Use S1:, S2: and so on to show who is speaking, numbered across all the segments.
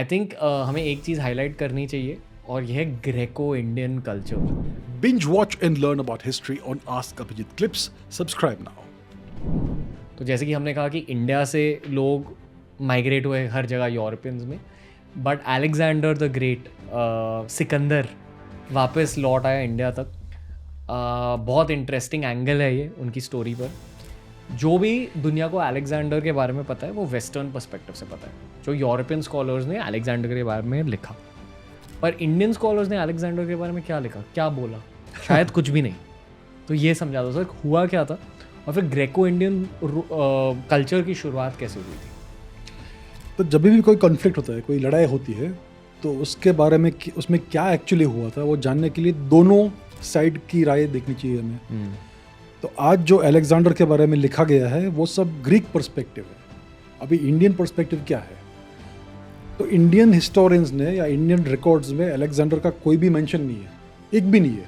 S1: I think हमें एक चीज़ highlight करनी चाहिए और यह है Greco Indian culture.
S2: Binge watch and learn about history on Ask Abhijit Clips. Subscribe now.
S1: तो जैसे कि हमने कहा कि इंडिया से लोग माइग्रेट हुए हर जगह यूरोपियंस में, but Alexander the great, Sikandar वापस लौट आया इंडिया तक। बहुत इंटरेस्टिंग एंगल है ये उनकी स्टोरी पर। जो भी दुनिया को अलेक्जेंडर के बारे में पता है वो वेस्टर्न पर्सपेक्टिव से पता है, जो यूरोपियन स्कॉलर्स ने अलेक्जेंडर के बारे में लिखा। पर इंडियन स्कॉलर्स ने अलेक्जेंडर के बारे में क्या लिखा, क्या बोला, शायद कुछ भी नहीं। तो ये समझा दो सर हुआ क्या था, और फिर ग्रेको इंडियन कल्चर की शुरुआत कैसे हुई थी।
S2: तो जब भी कोई कॉन्फ्लिक्ट होता है, कोई लड़ाई होती है, तो उसके बारे में उसमें क्या एक्चुअली हुआ था वो जानने के लिए दोनों साइड की राय देखनी चाहिए हमें। तो आज जो अलेक्जेंडर के बारे में लिखा गया है वो सब ग्रीक पर्सपेक्टिव है। अभी इंडियन पर्सपेक्टिव क्या है, तो इंडियन हिस्टोरियंस ने या इंडियन रिकॉर्ड्स में अलेक्जेंडर का कोई भी मेंशन नहीं है, एक भी नहीं है।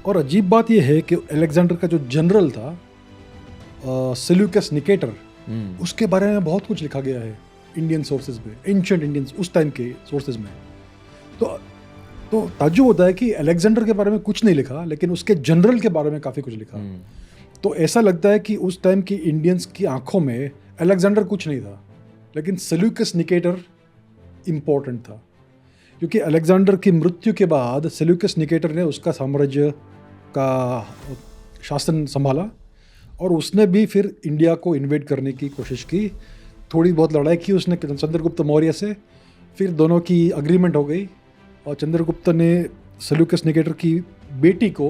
S2: और अजीब बात यह है कि अलेक्जेंडर का जो जनरल था सेल्यूकस निकेटर, उसके बारे में बहुत कुछ लिखा गया है इंडियन सोर्सेज में, एंशिएंट इंडियंस उस टाइम के सोर्सेज में। तो ताज्जुब होता है कि अलेक्जेंडर के बारे में कुछ नहीं लिखा, लेकिन उसके जनरल के बारे में काफ़ी कुछ लिखा। तो ऐसा लगता है कि उस टाइम की इंडियंस की आंखों में अलेक्जेंडर कुछ नहीं था, लेकिन सेल्यूकस निकेटर इम्पोर्टेंट था, क्योंकि अलेक्जेंडर की मृत्यु के बाद सेल्यूकस निकेटर ने उसका साम्राज्य का शासन संभाला, और उसने भी फिर इंडिया को इन्वेड करने की कोशिश की। थोड़ी बहुत लड़ाई की उसने चंद्रगुप्त मौर्य से, फिर दोनों की अग्रीमेंट हो गई, और चंद्रगुप्त ने सेल्यूकस निकेटर की बेटी को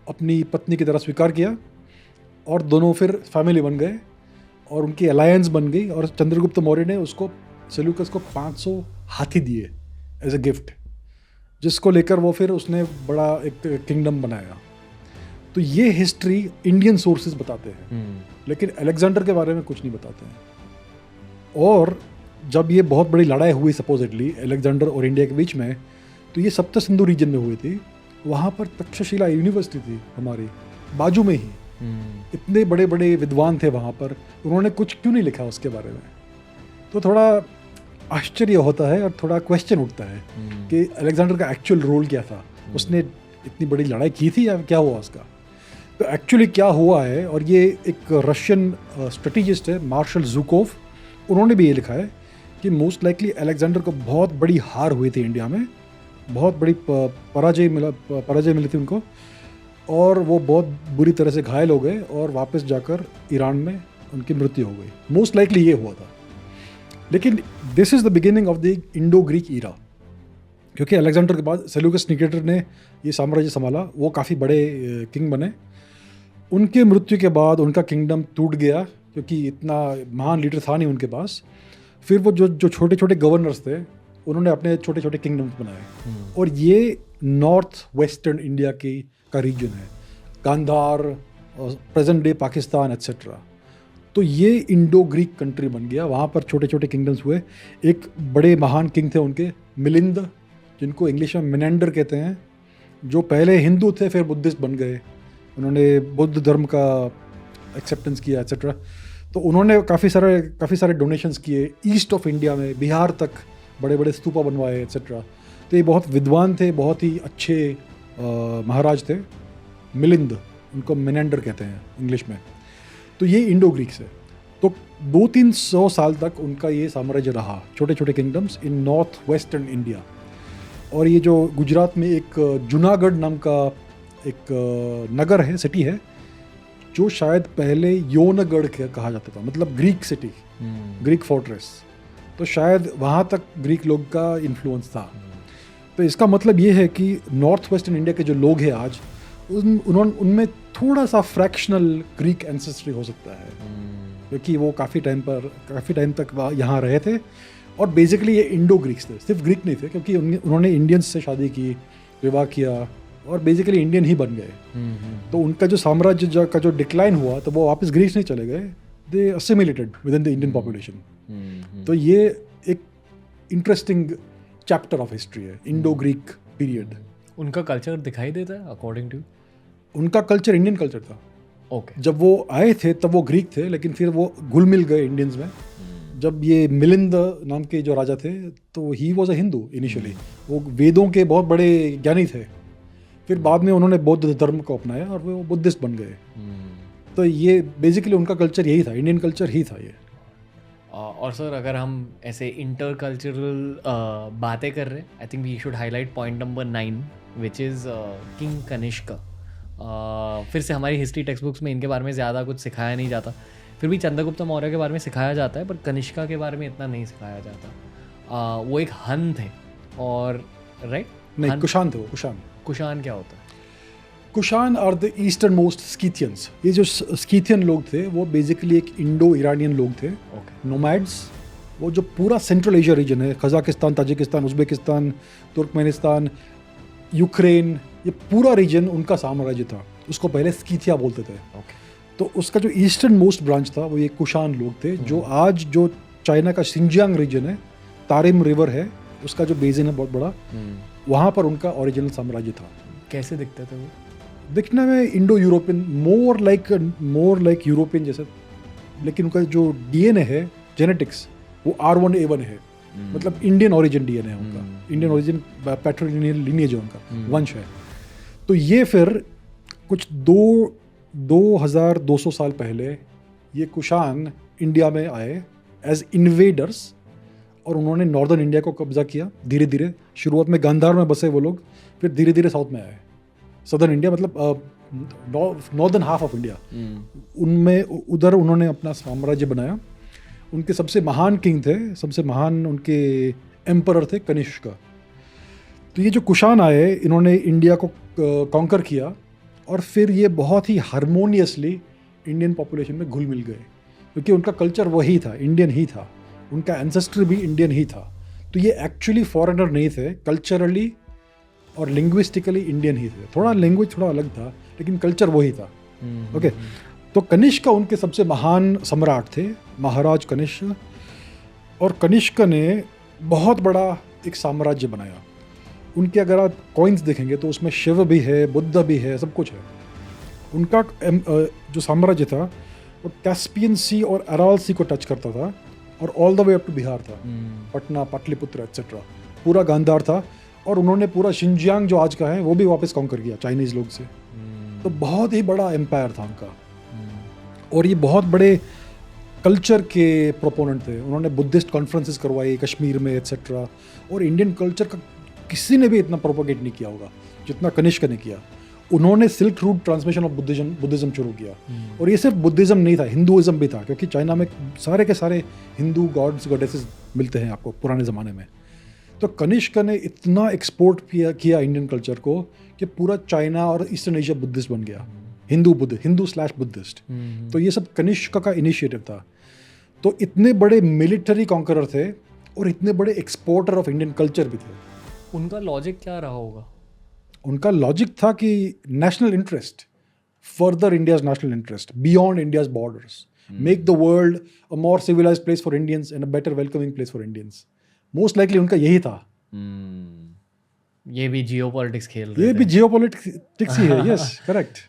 S2: अपनी पत्नी की तरह स्वीकार किया, और दोनों फिर फैमिली बन गए और उनकी अलायंस बन गई। और चंद्रगुप्त मौर्य ने उसको सेल्यूकस को 500 हाथी दिए एज ए गिफ्ट, जिसको लेकर वो फिर उसने बड़ा एक किंगडम बनाया। तो ये हिस्ट्री इंडियन सोर्सेज बताते हैं, लेकिन अलेक्जेंडर के बारे में कुछ नहीं बताते हैं। और जब ये बहुत बड़ी लड़ाई हुई सपोजिटली अलेक्जेंडर और इंडिया के बीच में, तो ये सप्त सिंधु रीजन में हुई थी। वहाँ पर तक्षशिला यूनिवर्सिटी थी हमारी बाजू में ही, इतने बड़े बड़े विद्वान थे वहाँ पर, उन्होंने कुछ क्यों नहीं लिखा उसके बारे में। तो थोड़ा आश्चर्य होता है और थोड़ा क्वेश्चन उठता है कि अलेक्जेंडर का एक्चुअल रोल क्या था, उसने इतनी बड़ी लड़ाई की थी या क्या हुआ उसका। तो एक्चुअली क्या हुआ है, और ये एक रशियन स्ट्रेटेजिस्ट है मार्शल ज़ुकोव, उन्होंने भी ये लिखा है कि मोस्ट लाइकली अलेक्जेंडर को बहुत बड़ी हार हुई थी इंडिया में, बहुत बड़ी पराजय मिली थी उनको, और वो बहुत बुरी तरह से घायल हो गए और वापस जाकर ईरान में उनकी मृत्यु हो गई। मोस्ट लाइकली ये हुआ था। लेकिन this is the beginning of the Indo Greek era, क्योंकि अलेक्जेंडर के बाद सेल्यूकस निकेटर ने ये साम्राज्य संभाला, वो काफ़ी बड़े किंग बने। उनके मृत्यु के बाद उनका किंगडम टूट गया, क्योंकि इतना महान लीडर था नहीं उनके पास। फिर वो जो छोटे छोटे गवर्नर्स थे, उन्होंने अपने छोटे छोटे किंगडम्स बनाए, और ये नॉर्थ वेस्टर्न इंडिया का रीजन है, Gandhara, present day Pakistan et cetera. तो ये इंडो ग्रीक कंट्री बन गया, वहाँ पर छोटे छोटे किंगडम्स हुए। एक बड़े महान किंग थे उनके, मिलिंद, जिनको इंग्लिश में मिनेंडर कहते हैं, जो पहले हिंदू थे फिर बुद्धिस्ट बन गए, उन्होंने बुद्ध धर्म का एक्सेप्टेंस किया एट्सेट्रा। तो उन्होंने काफ़ी सारे डोनेशंस किए ईस्ट ऑफ इंडिया में, बिहार तक बड़े बड़े स्तूपा बनवाए एट्सेट्रा। तो ये बहुत विद्वान थे, बहुत ही अच्छे महाराज थे। मिलिंद, उनको मिनेंडर कहते हैं इंग्लिश में। तो ये इंडो ग्रीक्स है। तो 200-300 साल तक उनका ये साम्राज्य रहा, छोटे छोटे किंगडम्स इन नॉर्थ वेस्टर्न इंडिया। और ये जो गुजरात में एक जूनागढ़ नाम का एक नगर है, सिटी है, जो शायद पहले योनगढ़ कहा जाता था, मतलब ग्रीक सिटी, ग्रीक फोर्ट्रेस। तो शायद वहाँ तक ग्रीक लोग का इन्फ्लुएंस था। तो इसका मतलब ये है कि नॉर्थ वेस्टर्न इंडिया के जो लोग हैं आज, उनमें थोड़ा सा फ्रैक्शनल ग्रीक एंसेस्ट्री हो सकता है, क्योंकि वो काफ़ी टाइम तक यहाँ रहे थे। और बेसिकली ये इंडो ग्रीक्स थे, सिर्फ ग्रीक नहीं थे, क्योंकि उन्होंने इंडियंस से शादी की, विवाह किया, और बेसिकली इंडियन ही बन गए। तो उनका जो साम्राज्य का जो डिक्लाइन हुआ, तो वो वापस ग्रीस नहीं चले गए, they assimilated with in the Indian population. तो ये एक इंटरेस्टिंग चैप्टर ऑफ हिस्ट्री है, इंडो ग्रीक पीरियड।
S1: उनका कल्चर दिखाई देता है अकॉर्डिंग टू?
S2: उनका कल्चर इंडियन कल्चर था।
S1: ओके।
S2: जब वो आए थे तब वो ग्रीक थे, लेकिन फिर वो घुल मिल गए इंडियंस में। जब ये मिलिंद नाम के जो राजा थे तो he was a Hindu initially, वो वेदों के बहुत बड़े ज्ञानी थे, फिर बाद में उन्होंने बौद्ध धर्म को अपनाया और वो बुद्धिस्ट बन गए। तो ये बेसिकली उनका कल्चर यही था, इंडियन कल्चर ही था ये।
S1: और सर अगर हम ऐसे इंटर कल्चरल बातें कर रहे हैं, I think we should highlight point number 9 which is king Kanishka. फिर से हमारी हिस्ट्री टेक्स्ट बुक्स में इनके बारे में ज़्यादा कुछ सिखाया नहीं जाता, फिर भी चंद्रगुप्त मौर्य के बारे में सिखाया जाता है, पर कनिष्का के बारे में इतना नहीं सिखाया जाता। वो एक हन थे और राइट
S2: नहीं, कुषाण थे वो, कुषाण।
S1: कुषाण क्या होता है?
S2: Kushan are the eastern most Scythians. ये जो स्कीथियन लोग थे वो बेसिकली एक इंडो ईरानियन लोग थे, नोमैड्स। वो जो पूरा सेंट्रल एशिया रीजन है, Kazakhstan, Tajikistan, Uzbekistan, Turkmenistan, Ukraine, ये पूरा रीजन उनका साम्राज्य था। उसको पहले स्कीथिया बोलते थे। तो उसका जो ईस्टर्न मोस्ट ब्रांच था वो ये कुषाण लोग थे, जो आज जो चाइना का शिंजियांग रीजन है, तारिम रिवर है, उसका जो बेसिन है बहुत बड़ा, वहाँ पर उनका ओरिजिनल साम्राज्य था।
S1: कैसे दिखते थे वो?
S2: दिखने में Indo European, more like European जैसे, लेकिन उनका जो डीएनए है, जेनेटिक्स, वो R1A1 है। मतलब इंडियन ओरिजिन डीएनए है उनका, इंडियन ओरिजिन पैट्रिलिनियल लिनिएज है उनका, वंश है। तो ये फिर कुछ 2200 साल पहले ये कुषाण इंडिया में आए एज इन्वेडर्स, और उन्होंने नॉर्दर्न इंडिया को कब्जा किया धीरे धीरे। शुरुआत में गांधार में बसे वो लोग, फिर धीरे धीरे साउथ में आए, सदर्न इंडिया, मतलब नॉर्दर्न हाफ ऑफ इंडिया, उनमें उधर उन्होंने अपना साम्राज्य बनाया। उनके सबसे महान किंग थे, सबसे महान उनके एम्परर थे कनिष्क। तो ये जो कुषाण आए, इन्होंने इंडिया को कॉन्कर किया और फिर ये बहुत ही हारमोनियसली इंडियन पॉपुलेशन में घुल मिल गए, क्योंकि उनका कल्चर वही था, इंडियन ही था, उनका एंसेस्टर भी इंडियन ही था। तो ये एक्चुअली फॉरेनर नहीं थे, कल्चरली और लिंग्विस्टिकली इंडियन ही थे। थोड़ा लैंग्वेज थोड़ा अलग था, लेकिन कल्चर वही था। ओके, तो कनिष्क उनके सबसे महान सम्राट थे, महाराज कनिष्क। और कनिष्क ने बहुत बड़ा एक साम्राज्य बनाया। उनके अगर आप कॉइन्स देखेंगे तो उसमें शिव भी है, बुद्ध भी है, सब कुछ है। उनका जो साम्राज्य था वो कैस्पियन सी और अराल सी को टच करता था, और all the way up to Bihar था, पटना, पाटलिपुत्र एट्सेट्रा, पूरा गांधार था। और उन्होंने पूरा शिंजियांग जो आज का है वो भी वापस कॉन्कर किया चाइनीज़ लोग से। तो बहुत ही बड़ा एम्पायर था उनका, और ये बहुत बड़े कल्चर के प्रोपोनेंट थे। उन्होंने बुद्धिस्ट कॉन्फ्रेंसेस करवाई कश्मीर में एट्सेट्रा, और इंडियन कल्चर का किसी ने भी इतना प्रोपोगेट नहीं किया होगा जितना कनिष्क ने किया। उन्होंने silk route transmission of Buddhism शुरू किया। और ये सिर्फ बुद्धिज्म नहीं था, हिंदुइज्म भी था, क्योंकि चाइना में सारे के सारे हिंदू गॉड्स गॉडेसेस मिलते हैं आपको पुराने ज़माने में। तो कनिष्क ने इतना एक्सपोर्ट किया इंडियन कल्चर को कि पूरा चाइना और ईस्टर्न एशिया बुद्धिस्ट बन गया, हिंदू/बुद्धिस्ट। तो ये सब कनिष्क का इनिशिएटिव था। तो इतने बड़े मिलिट्री कॉन्करर थे और इतने बड़े एक्सपोर्टर ऑफ इंडियन कल्चर भी थे।
S1: उनका लॉजिक क्या रहा होगा?
S2: उनका लॉजिक था कि national interest, further India's national interest beyond India's borders, make the world a more civilised place for Indians and a better welcoming place for Indians. Most likely उनका यही था।
S1: ये भी जियोपॉलिटिक्स खेल रहे थे।
S2: ये भी जियोपॉलिटिक्स ही है, यस, करेक्ट।